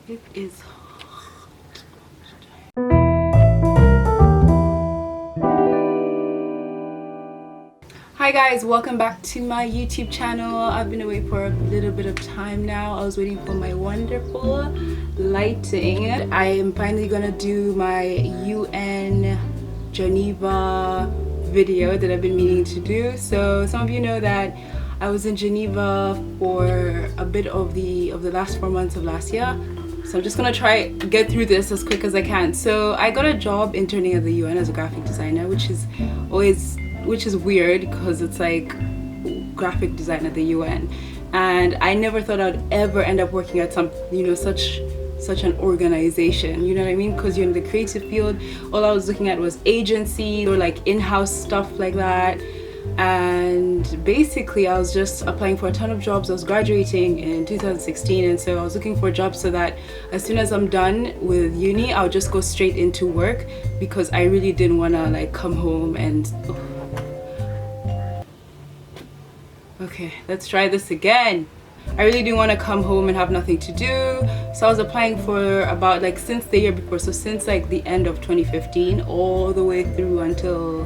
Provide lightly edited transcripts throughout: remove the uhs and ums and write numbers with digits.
It is. Hi guys, welcome back to my YouTube channel. I've been away for a little bit of time now. I was waiting for my wonderful lighting. I am finally gonna do my UN Geneva video that I've been meaning to do. So some of you know that I was in Geneva for a bit of the last 4 months of last year. So I'm just gonna try get through this as quick as I can. So I got a job interning at the UN as a graphic designer, which is weird because it's like graphic design at the UN, and I never thought I'd ever end up working at some, you know, such an organization, you know what I mean? Because you're in the creative field. All I was looking at was agency or like in-house stuff like that, and basically I was just applying for a ton of jobs. I was graduating in 2016, and so I was looking for jobs so that as soon as I'm done with uni, I'll just go straight into work, because I really didn't want to like come home and okay, let's try this again. I really didn't want to come home and have nothing to do, so I was applying for about like since the year before, so since like the end of 2015 all the way through until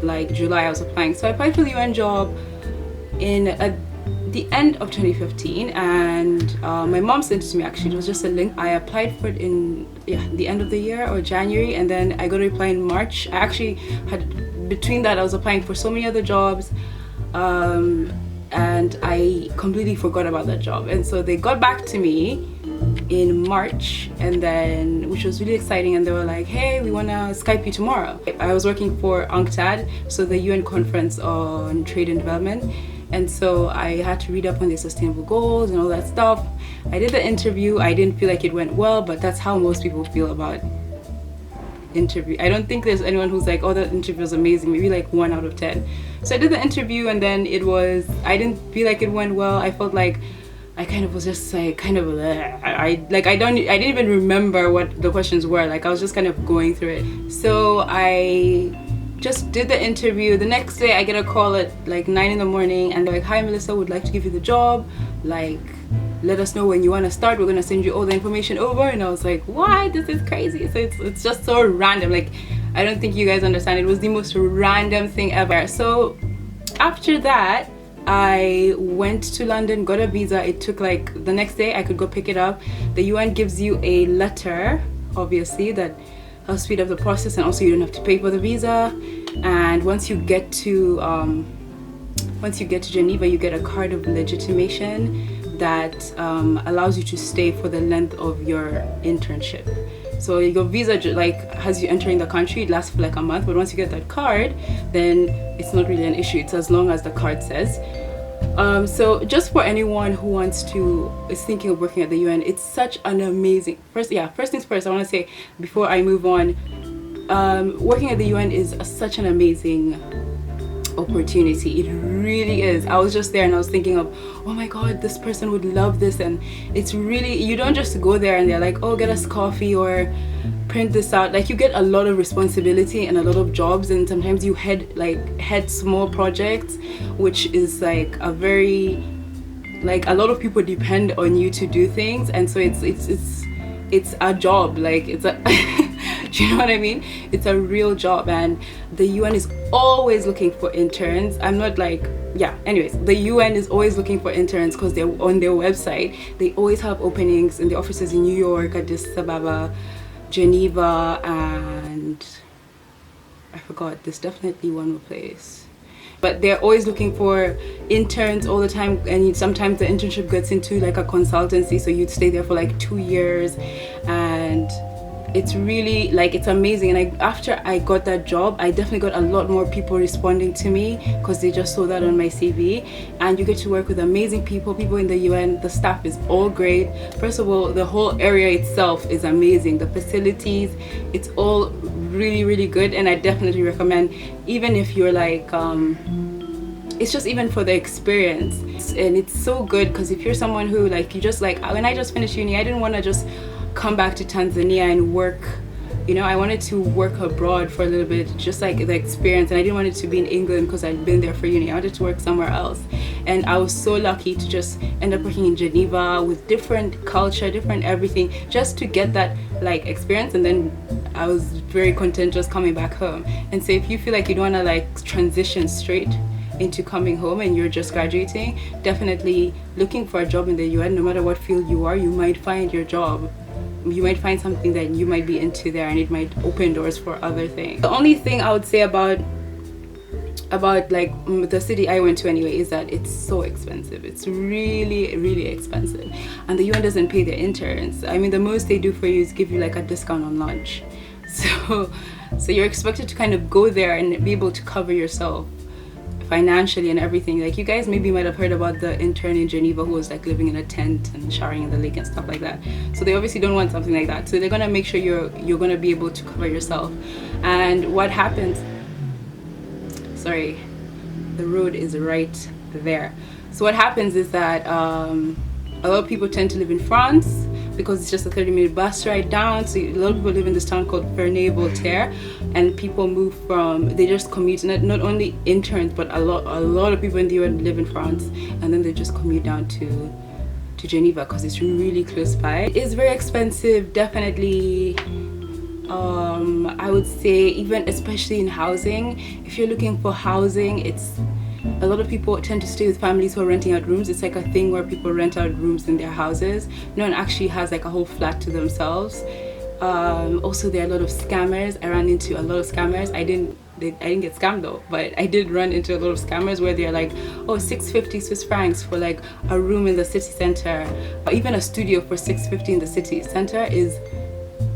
like July I was applying. So I applied for the UN job in the end of 2015, and my mom sent it to me. Actually, it was just a link. I applied for it in the end of the year or January, and then I got to apply in March. I actually had, between that I was applying for so many other jobs, and I completely forgot about that job. And so they got back to me in March, and then, which was really exciting, and they were like, hey, we want to Skype you tomorrow. I was working for UNCTAD, so the UN Conference on Trade and Development, and so I had to read up on the sustainable goals and all that stuff. I did the interview. I didn't feel like it went well, but that's how most people feel about interview. I don't think there's anyone who's like, oh, that interview was amazing. Maybe like 1 out of 10. So I did the interview, and then I didn't feel like it went well. I felt like I kind of was just like kind of I didn't even remember what the questions were. Like I was just kind of going through it. So I just did the interview. The next day I get a call at like 9 in the morning, and they're like, hi Melissa, would like to give you the job, like let us know when you want to start, we're gonna send you all the information over. And I was like, what? This is crazy. So it's just so random. Like I don't think you guys understand. It was the most random thing ever. So after that I went to London, got a visa. It took like the next day I could go pick it up. The UN gives you a letter, obviously, that helps speed up the process, and also you don't have to pay for the visa. And once you get to Geneva, you get a card of legitimation that allows you to stay for the length of your internship. So your visa like has you entering the country, it lasts for like a month, but once you get that card, then it's not really an issue. It's as long as the card says. So just for anyone who is thinking of working at the UN, it's such an amazing, first things first, I want to say before I move on, working at the UN is such an amazing opportunity. It really is. I was just there and I was thinking of, oh my god, this person would love this. And it's really, you don't just go there and they're like, oh, get us coffee or print this out. Like you get a lot of responsibility and a lot of jobs, and sometimes you head small projects, which is like a very, like a lot of people depend on you to do things, and so it's a job. Like it's a do you know what I mean? It's a real job, and the UN is always looking for interns. I'm not like, anyways, the UN is always looking for interns because they're on their website. They always have openings in the offices in New York, Addis Ababa, Geneva, and I forgot, there's definitely one more place. But they're always looking for interns all the time, and sometimes the internship gets into like a consultancy, so you'd stay there for like 2 years, and it's really like, it's amazing. And after I got that job, I definitely got a lot more people responding to me because they just saw that on my CV. And you get to work with amazing people in the UN. The staff is all great. First of all, the whole area itself is amazing. The facilities, it's all really, really good, and I definitely recommend, even if you're like it's just even for the experience. And it's so good because if you're someone who like, you just like, when I just finished uni, I didn't want to just come back to Tanzania and work, you know, I wanted to work abroad for a little bit, just like the experience, and I didn't want it to be in England because I'd been there for uni. I wanted to work somewhere else. and I was so lucky to just end up working in Geneva with different culture, different everything, just to get that like experience. And then I was very content just coming back home. And so if you feel like you don't want to like transition straight into coming home and you're just graduating, definitely looking for a job in the UN, no matter what field you are, you might find your job. You might find something that you might be into there, and it might open doors for other things. The only thing I would say about like the city I went to anyway is that it's so expensive. It's really expensive, and the UN doesn't pay their interns. I mean, the most they do for you is give you like a discount on lunch. So you're expected to kind of go there and be able to cover yourself financially and everything. Like, you guys maybe might have heard about the intern in Geneva who was like living in a tent and showering in the lake and stuff like that. So they obviously don't want something like that. So they're gonna make sure you're gonna be able to cover yourself. And what happens, sorry, the road is right there. So what happens is that a lot of people tend to live in France because it's just a 30-minute bus ride down. So a lot of people live in this town called Ferney-Voltaire, and people move they just commute. Not only interns, but a lot of people in the UN live in France, and then they just commute down to Geneva because it's really close by. It's very expensive, definitely. I would say, even especially in housing, if you're looking for housing, a lot of people tend to stay with families who are renting out rooms. It's like a thing where people rent out rooms in their houses. No one actually has like a whole flat to themselves. Also, there are a lot of scammers. I ran into a lot of scammers. I didn't get scammed though, but I did run into a lot of scammers where they're like, oh, 650 Swiss francs for like a room in the city center, or even a studio for 650 in the city center is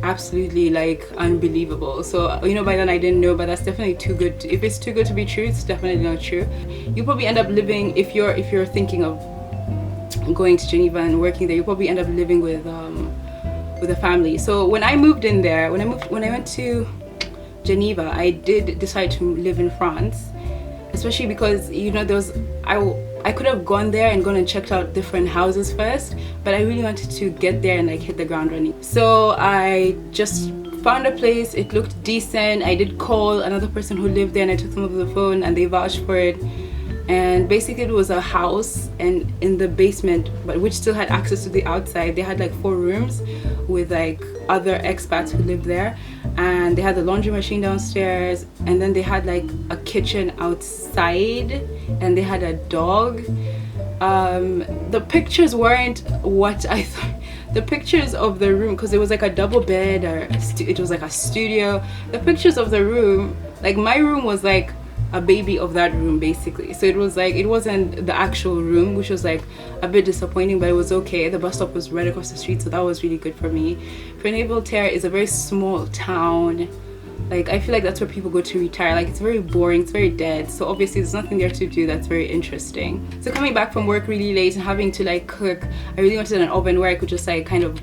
absolutely like unbelievable. So, you know, by then I didn't know, but that's definitely too good. If it's too good to be true, it's definitely not true. You probably end up living, if you're thinking of going to Geneva and working there, you probably end up living with a family. So when I moved in there, when I went to Geneva, I did decide to live in France, especially because, you know, I could have gone there and gone and checked out different houses first, but I really wanted to get there and like hit the ground running. So I just found a place. It looked decent. I did call another person who lived there, and I took them over the phone, and they vouched for it. And basically, it was a house, and in the basement, but which still had access to the outside, they had like 4 rooms with like other expats who lived there, and they had the laundry machine downstairs, and then they had like a kitchen outside, and they had a dog. The pictures weren't what I thought. The pictures of the room, because it was like a double bed, or it was like a studio. The pictures of the room, like my room was like a baby of that room basically. So it was like, it wasn't the actual room, which was like a bit disappointing, but it was okay. The bus stop was right across the street, so that was really good for me. Ferney-Voltaire is a very small town. Like, I feel like that's where people go to retire. Like, it's very boring, it's very dead, so obviously there's nothing there to do that's very interesting. So coming back from work really late and having to like cook, I really wanted an oven where I could just like kind of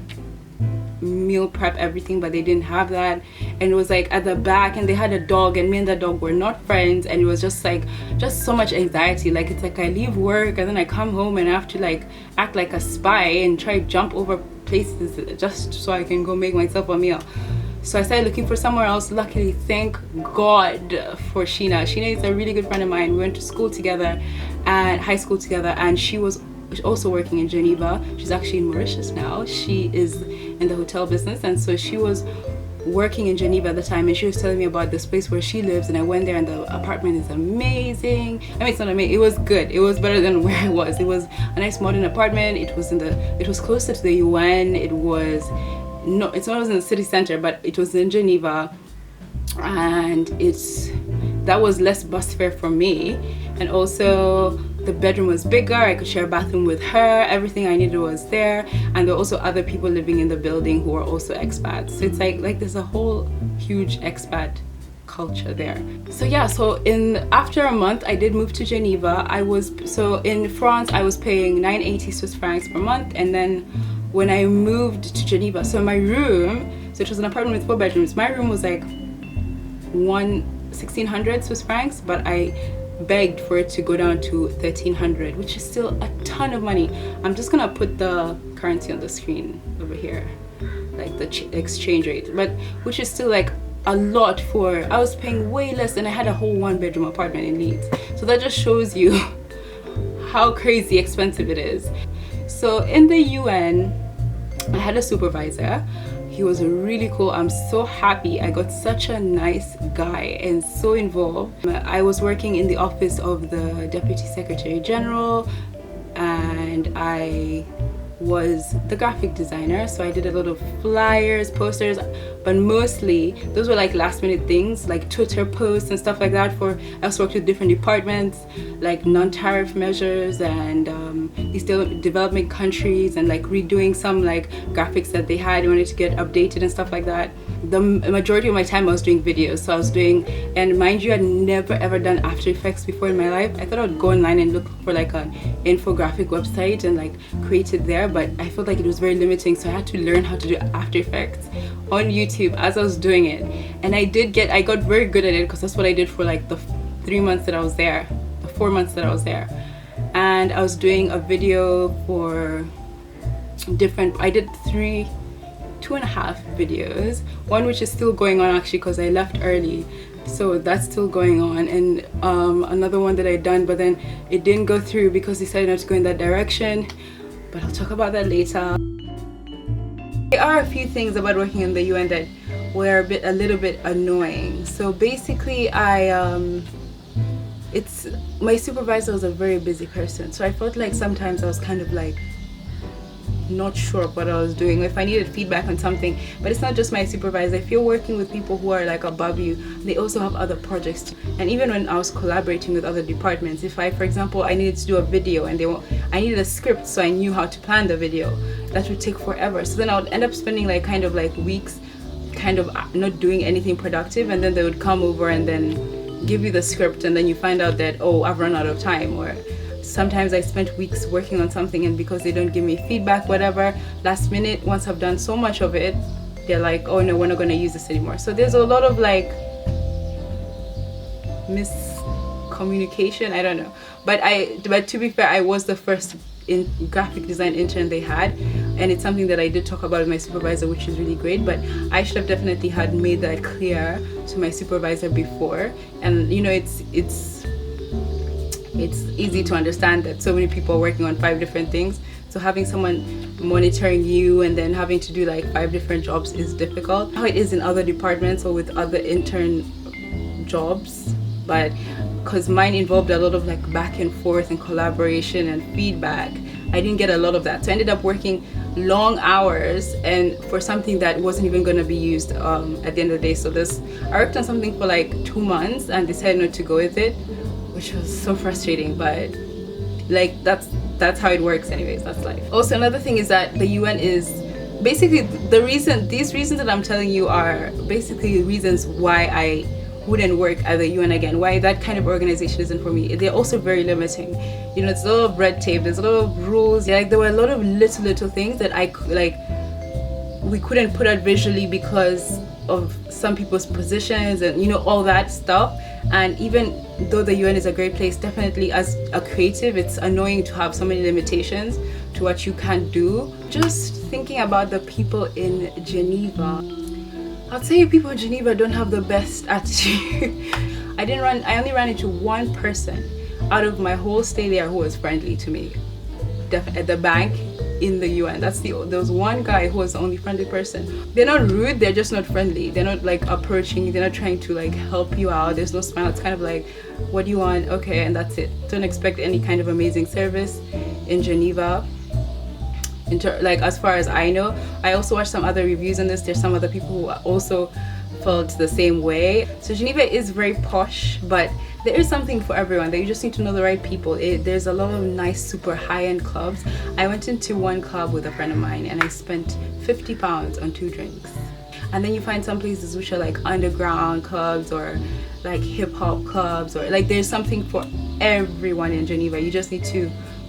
meal prep everything, but they didn't have that. And it was like at the back, and they had a dog, and me and the dog were not friends, and it was just so much anxiety. Like, it's like I leave work and then I come home and I have to like act like a spy and try to jump over places just so I can go make myself a meal. So I started looking for somewhere else. Luckily, thank God for Sheena. Sheena is a really good friend of mine. We went to school together and high school together, and she was also working in Geneva. She's actually in Mauritius now. She is in the hotel business, and so she was working in Geneva at the time, and she was telling me about this place where she lives, and I went there, and the apartment is amazing. I mean, it's not amazing, it was good. It was better than where I was. It was a nice modern apartment. It was closer to the UN. It wasn't in the city center, but it was in Geneva, and that was less bus fare for me. And also the bedroom was bigger. I could share a bathroom with her. Everything I needed was there, and there were also other people living in the building who were also expats. So it's like there's a whole huge expat culture there. So yeah, after a month I did move to Geneva. In France I was paying 980 Swiss francs per month, and then when I moved to Geneva, so my room, so it was an apartment with 4 bedrooms, my room was like 1,600 Swiss francs, but I begged for it to go down to 1,300, which is still a ton of money. I'm just gonna put the currency on the screen over here, like the exchange rate, but which is still like a lot I was paying way less, and I had a whole 1-bedroom apartment in Leeds. So that just shows you how crazy expensive it is. So in the UN, I had a supervisor. He was really cool. I'm so happy. I got such a nice guy and so involved. I was working in the office of the Deputy Secretary General, and I was the graphic designer, so I did a lot of flyers, posters, but mostly those were like last minute things like Twitter posts and stuff like that. I also worked with different departments like non-tariff measures and these development countries, and like redoing some like graphics that they had wanted to get updated and stuff like that. The majority of my time I was doing videos, so I was doing, and mind you, I'd never ever done After Effects before in my life. I thought I would go online and look for like an infographic website and like create it there, but I felt like it was very limiting, so I had to learn how to do After Effects on YouTube as I was doing it. And I got very good at it because that's what I did for like the 4 months that I was there. And I was doing a video for I did 2.5 videos, one which is still going on actually because I left early, so that's still going on, and another one that I done but then it didn't go through because they decided not to go in that direction, but I'll talk about that later. There are a few things about working in the UN that were a little bit annoying. So basically my supervisor was a very busy person, so I felt like sometimes I was kind of like not sure what I was doing, if I needed feedback on something. But it's not just my supervisor. If you're working with people who are like above you, they also have other projects too. And even when I was collaborating with other departments, if for example I needed to do a video and I needed a script, so I knew how to plan the video, that would take forever. So then I would end up spending like kind of like weeks kind of not doing anything productive, and then they would come over and then give you the script, and then you find out that, oh, I've run out of time. Or sometimes I spent weeks working on something, and because they don't give me feedback, whatever, last minute, once I've done so much of it, they're like, oh no, we're not going to use this anymore. So there's a lot of like miscommunication, I don't know. But to be fair, I was the first graphic design intern they had, and it's something that I did talk about with my supervisor, which is really great. But I should have definitely had made that clear to my supervisor before. And you know, it's easy to understand that so many people are working on 5 different things, so having someone monitoring you and then having to do like 5 different jobs is difficult. How it is in other departments or with other intern jobs, but because mine involved a lot of like back and forth and collaboration and feedback, I didn't get a lot of that. So I ended up working long hours and for something that wasn't even going to be used at the end of the day. So I worked on something for like 2 months and decided not to go with it, which was so frustrating, but like that's how it works anyways. That's life. Also, another thing is that the UN is basically these reasons that I'm telling you are basically reasons why I wouldn't work at the UN again, why that kind of organization isn't for me. They're also very limiting. You know, it's a lot of red tape, there's a lot of rules. Like there were a lot of little things that we couldn't put out visually because of some people's positions and, you know, all that stuff. And even though the UN is a great place, definitely as a creative, it's annoying to have so many limitations to what you can do. Just thinking about the people in Geneva, I'll tell you, people in Geneva don't have the best attitude. I only ran into one person out of my whole stay there who was friendly to me at the bank in the UN. There was one guy who was the only friendly person. They're not rude, they're just not friendly. They're not like approaching you, they're not trying to like help you out. There's no smile. It's kind of like, what do you want? Okay, and that's it. Don't expect any kind of amazing service in Geneva. Like as far as I know. I also watched some other reviews on this. There's some other people who also felt the same way. So Geneva is very posh, but there is something for everyone. You just need to know the right people. There's a lot of nice super high-end clubs. I went into one club with a friend of mine and I spent £50 on 2 drinks. And then you find some places which are like underground clubs or like hip-hop clubs, or like there's something for everyone in Geneva. You just need to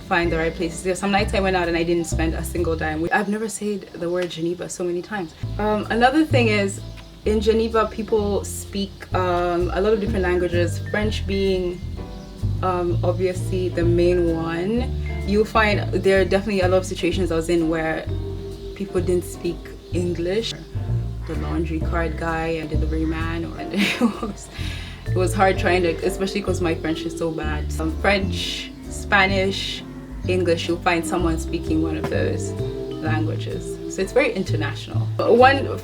find the right places. There's some nights I went out and I didn't spend a single dime. I've never said the word Geneva so many times. Another thing is, in Geneva people speak a lot of different languages, French being obviously the main one. You'll find there are definitely a lot of situations I was in where people didn't speak English. The laundry cart guy and delivery man, it was hard trying to, especially because my French is so bad. French, Spanish, English, you'll find someone speaking one of those languages. So it's very international. One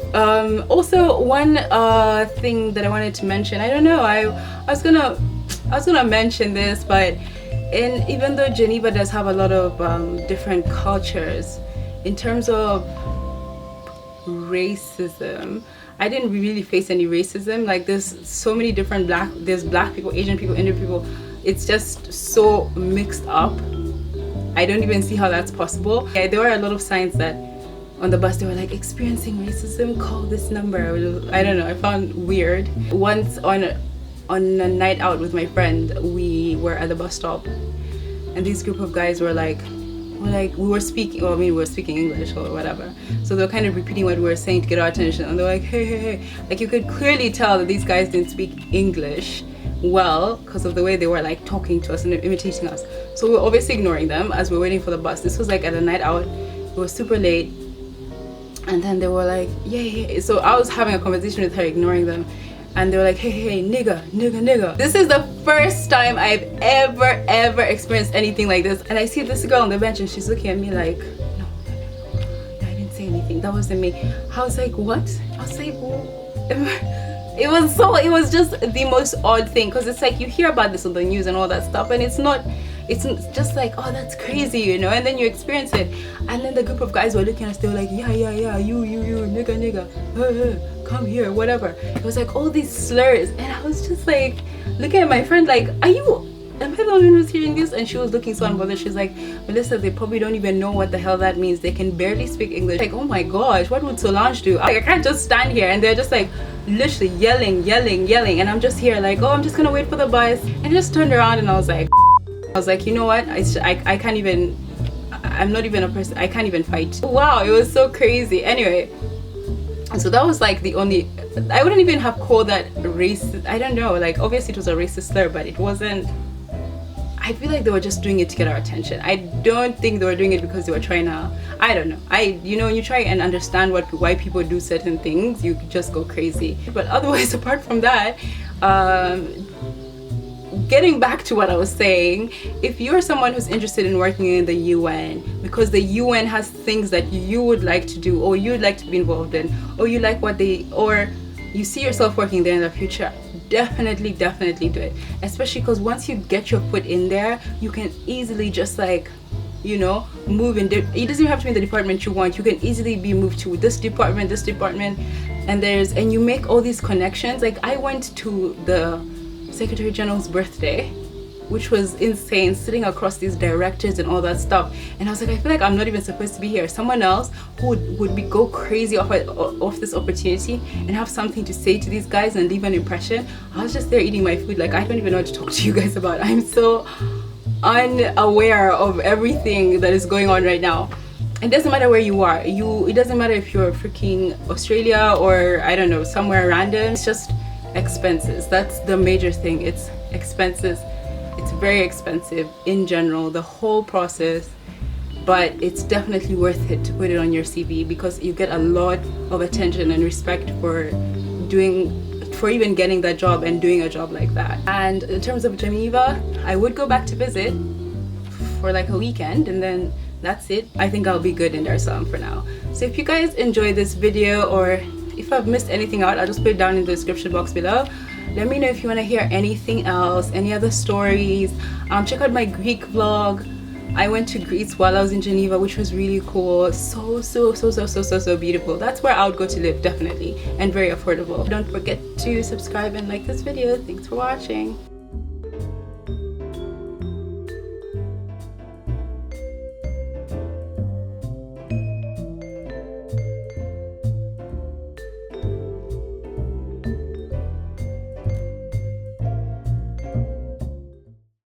thing that I wanted to mention, I don't know, I was gonna mention this, but even though Geneva does have a lot of different cultures, in terms of racism, I didn't really face any racism. Like, there's so many different there's black people, Asian people, Indian people. It's just so mixed up. I don't even see how that's possible. Yeah, there were a lot of signs that on the bus they were like, experiencing racism, call this number. I don't know, I found weird. Once on a night out with my friend, we were at the bus stop, and this group of guys were like, we were speaking, well, I mean, we were speaking English or whatever, so they were kind of repeating what we were saying to get our attention, and they're like, hey, like, you could clearly tell that these guys didn't speak English well because of the way they were like talking to us and imitating us. So we were obviously ignoring them as we were waiting for the bus. This was like at a night out, it was super late, and then they were like, yeah. So I was having a conversation with her, ignoring them, and they were like, hey, nigga. This is the first time I've ever experienced anything like this. And I see this girl on the bench and she's looking at me like, no, I didn't say anything, that wasn't me. I was like, what? I was like, it was just the most odd thing, because it's like you hear about this on the news and all that stuff, and it's just like, oh, that's crazy, you know, and then you experience it. And then the group of guys were looking at us, they were like, yeah, you, nigga, come here, whatever. It was like all these slurs, and I was just like looking at my friend like, am I the only one who's hearing this? And she was looking so unbothered. She's like, Melissa, they probably don't even know what the hell that means. They can barely speak English. Like, oh my gosh, what would Solange do? Like, I can't just stand here, and they're just like literally yelling, and I'm just here like, oh, I'm just gonna wait for the bus. And I just turned around and I was like, you know what, I can't even, I'm not even a person, I can't even fight. Wow, it was so crazy. Anyway, so that was like the only, I wouldn't even have called that racist. I don't know, like, obviously it was a racist slur, but it wasn't. I feel like they were just doing it to get our attention. I don't think they were doing it because they were trying to, I don't know. When you try and understand why people do certain things, you just go crazy. But otherwise, apart from that, getting back to what I was saying, if you're someone who's interested in working in the UN, because the UN has things that you would like to do, or you'd like to be involved in, or you like or you see yourself working there in the future, definitely do it. Especially because once you get your foot in there, you can easily just like, you know, move in. It doesn't even have to be in the department you want. You can easily be moved to this department, and you make all these connections. Like, I went to the Secretary General's birthday, which was insane, sitting across these directors and all that stuff, and I was like, I feel like I'm not even supposed to be here. Someone else who would go crazy off this opportunity and have something to say to these guys and leave an impression. I was just there eating my food, like, I don't even know what to talk to you guys about. I'm so unaware of everything that is going on right now. It doesn't matter where you are. It doesn't matter if you're freaking Australia or, I don't know, somewhere random. It's just expenses. That's the major thing. It's expenses. It's very expensive in general, the whole process, but it's definitely worth it to put it on your CV, because you get a lot of attention and respect for even getting that job and doing a job like that. And in terms of Geneva, I would go back to visit for like a weekend, and then that's it. I think I'll be good in Dar es Salaam for now. So if you guys enjoyed this video, or if I've missed anything out, I'll just put it down in the description box below. Let me know if you want to hear anything else, any other stories. Check out my Greek vlog. I went to Greece while I was in Geneva, which was really cool. So beautiful. That's where I would go to live, definitely, and very affordable. Don't forget to subscribe and like this video. Thanks for watching.